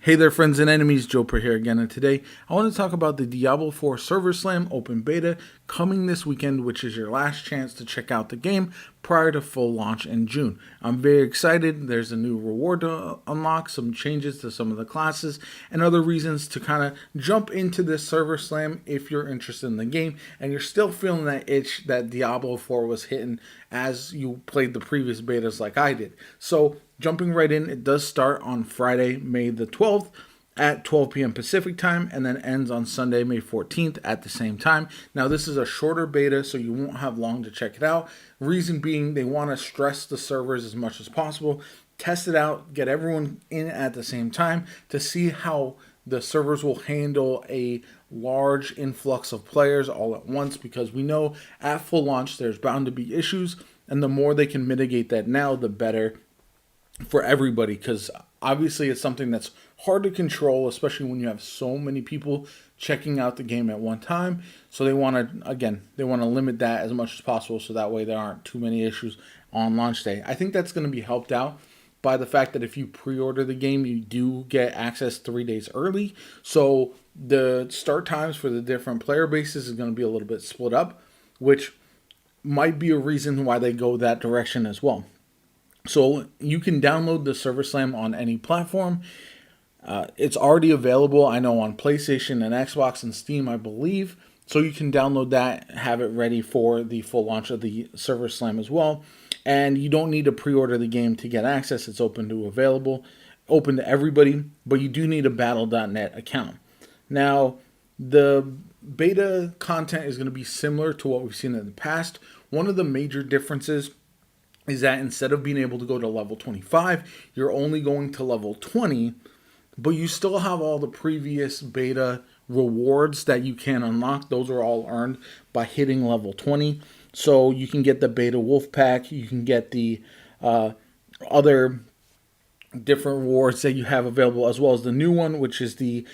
Hey there, friends and enemies. JoPaWrites here again, and today I want to talk about the Diablo 4 Server Slam Open Beta coming this weekend, which is your last chance to check out the game prior to full launch in June. I'm very excited. There's a new reward to unlock, some changes to some of the classes, and other reasons to kind of jump into this Server Slam if you're interested in the game and you're still feeling that itch that Diablo 4 was hitting as you played the previous betas like I did. So jumping right in, it does start on Friday, May the 12th at 12 p.m. Pacific time, and then ends on Sunday, May 14th at the same time. Now, this is a shorter beta, so you won't have long to check it out. Reason being, they want to stress the servers as much as possible, test it out, get everyone in at the same time to see how the servers will handle a large influx of players all at once, because we know at full launch there's bound to be issues, and the more they can mitigate that now, the better for everybody, because obviously it's something that's hard to control, especially when you have so many people checking out the game at one time. So they want to limit that as much as possible, so that way there aren't too many issues on launch day. I think that's going to be helped out by the fact that if you pre-order the game, you do get access 3 days early. So the start times for the different player bases is going to be a little bit split up, which might be a reason why they go that direction as well. So you can download the Server Slam on any platform. It's already available, I know, on PlayStation and Xbox and Steam, I believe. So you can download that, have it ready for the full launch of the Server Slam as well. And you don't need to pre-order the game to get access. It's open to everybody, but you do need a Battle.net account. Now, the beta content is going to be similar to what we've seen in the past. One of the major differences is that instead of being able to go to level 25, you're only going to level 20, but you still have all the previous beta rewards that you can unlock. Those are all earned by hitting level 20. So you can get the beta wolf pack, you can get the other different rewards that you have available, as well as the new one, which is the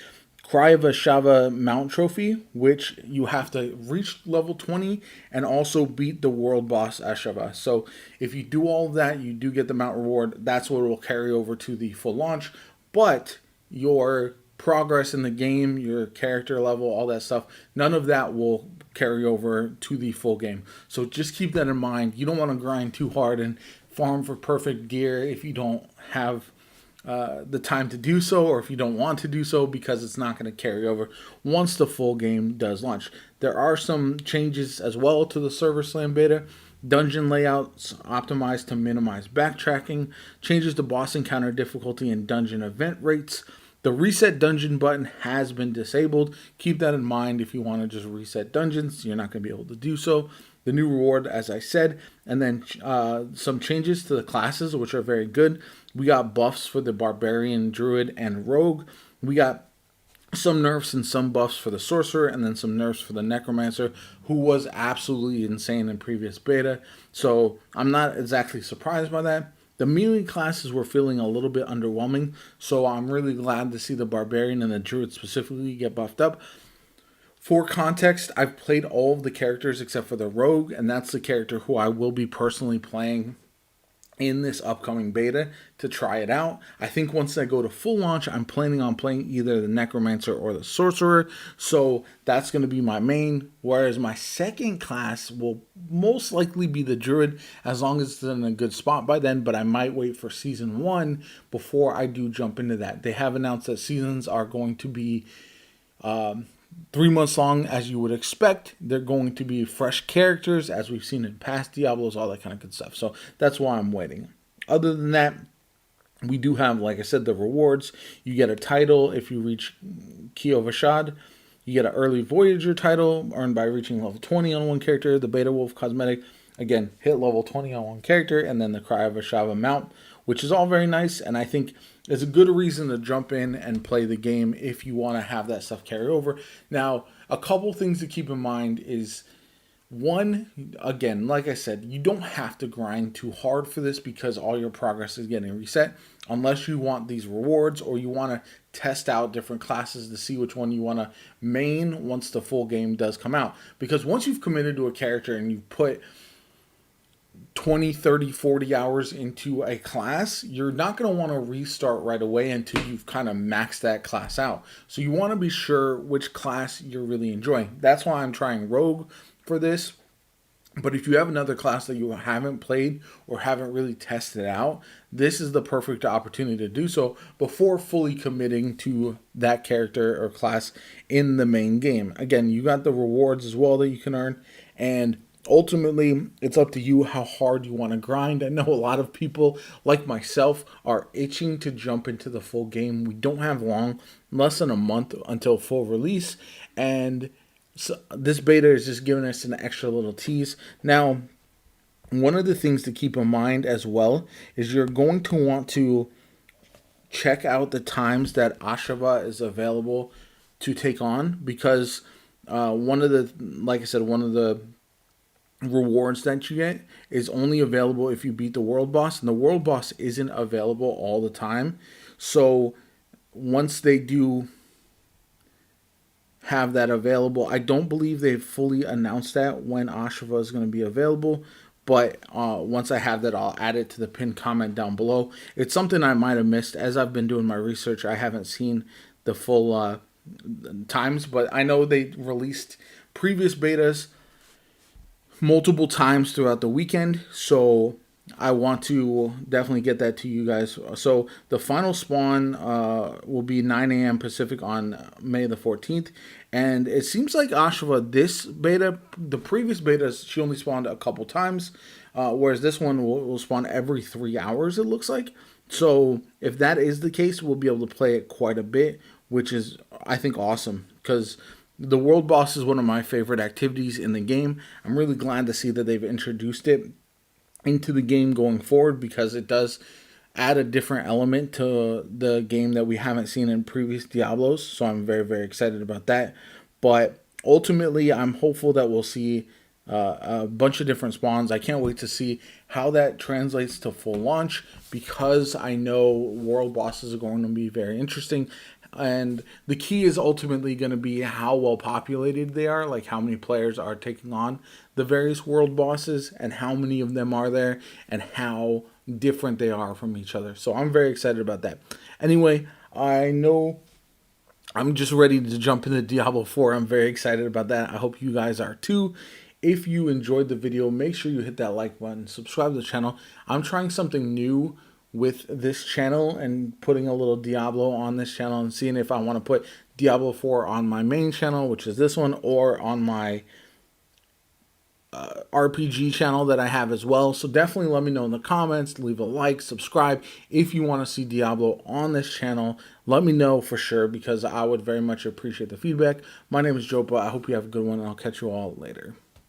Cry of a Shava Mount Trophy, which you have to reach level 20 and also beat the world boss Ashava. So if you do all of that, you do get the mount reward. That's what will carry over to the full launch. But your progress in the game, your character level, all that stuff, none of that will carry over to the full game. So just keep that in mind. You don't want to grind too hard and farm for perfect gear if you don't have the time to do so, or if you don't want to do so, because it's not going to carry over once the full game does launch. There are some changes as well to the Server Slam beta. Dungeon layouts optimized to minimize backtracking, changes to boss encounter difficulty and dungeon event rates. The reset dungeon button has been disabled. Keep that in mind. If you want to just reset dungeons, you're not going to be able to do so. The new reward, as I said, and then some changes to the classes, which are very good. We got buffs for the Barbarian, Druid, and Rogue. We got some nerfs and some buffs for the Sorcerer, and then some nerfs for the Necromancer, who was absolutely insane in previous beta. So I'm not exactly surprised by that. The melee classes were feeling a little bit underwhelming, so I'm really glad to see the Barbarian and the Druid specifically get buffed up. For context, I've played all of the characters except for the Rogue, and that's the character who I will be personally playing in this upcoming beta to try it out. I think once I go to full launch, I'm planning on playing either the Necromancer or the Sorcerer, so that's going to be my main, whereas my second class will most likely be the Druid, as long as it's in a good spot by then, but I might wait for Season 1 before I do jump into that. They have announced that seasons are going to be 3 months long, as you would expect. They're going to be fresh characters, as we've seen in past Diablos, all that kind of good stuff. So that's why I'm waiting. Other than that, we do have, like I said, the rewards. You get a title if you reach Key of Ashad. You get an early Voyager title earned by reaching level 20 on one character. The Beta Wolf cosmetic, again, hit level 20 on one character. And then the Cry of Ashava mount, which is all very nice. And I think it's a good reason to jump in and play the game if you want to have that stuff carry over. Now, a couple things to keep in mind is, one, again, like I said, you don't have to grind too hard for this, because all your progress is getting reset, unless you want these rewards or you want to test out different classes to see which one you want to main once the full game does come out. Because once you've committed to a character and you've put 20, 30, 40 hours into a class, you're not going to want to restart right away until you've kind of maxed that class out. So you want to be sure which class you're really enjoying. That's why I'm trying Rogue for this. But if you have another class that you haven't played or haven't really tested out, this is the perfect opportunity to do so before fully committing to that character or class in the main game. Again, you got the rewards as well that you can earn, and ultimately it's up to you how hard you want to grind. I know a lot of people like myself are itching to jump into the full game. We don't have long, less than a month until full release, and so this beta is just giving us an extra little tease. Now, one of the things to keep in mind as well is you're going to want to check out the times that Ashava is available to take on, because one of the, like I said, one of the rewards that you get is only available if you beat the world boss, and the world boss isn't available all the time. So once they do have that available, I don't believe they've fully announced that when Ashava is going to be available, but once I have that, I'll add it to the pinned comment down below. It's something I might have missed. As I've been doing my research, I haven't seen the full times, but I know they released previous betas multiple times throughout the weekend, so I want to definitely get that to you guys. So the final spawn will be 9 a.m. Pacific on May the 14th, and it seems like Ashava, this beta, the previous betas, she only spawned a couple times, whereas this one will spawn every 3 hours, it looks like. So if that is the case, we'll be able to play it quite a bit, which is, I think, awesome, because the world boss is one of my favorite activities in the game. I'm really glad to see that they've introduced it into the game going forward, because it does add a different element to the game that we haven't seen in previous Diablos. So I'm very, very excited about that. But ultimately, I'm hopeful that we'll see a bunch of different spawns. I can't wait to see how that translates to full launch, because I know world bosses are going to be very interesting. And the key is ultimately going to be how well populated they are, like how many players are taking on the various world bosses and how many of them are there and how different they are from each other. So I'm very excited about that. Anyway, I know I'm just ready to jump into Diablo 4. I'm very excited about that. I hope you guys are too. If you enjoyed the video, make sure you hit that like button, subscribe to the channel. I'm trying something new with this channel and putting a little Diablo on this channel and seeing if I want to put Diablo 4 on my main channel, which is this one, or on my RPG channel that I have as well. So definitely let me know in the comments, leave a like, subscribe. If you want to see Diablo on this channel, let me know for sure, because I would very much appreciate the feedback. My name is JoPa. I hope you have a good one, and I'll catch you all later.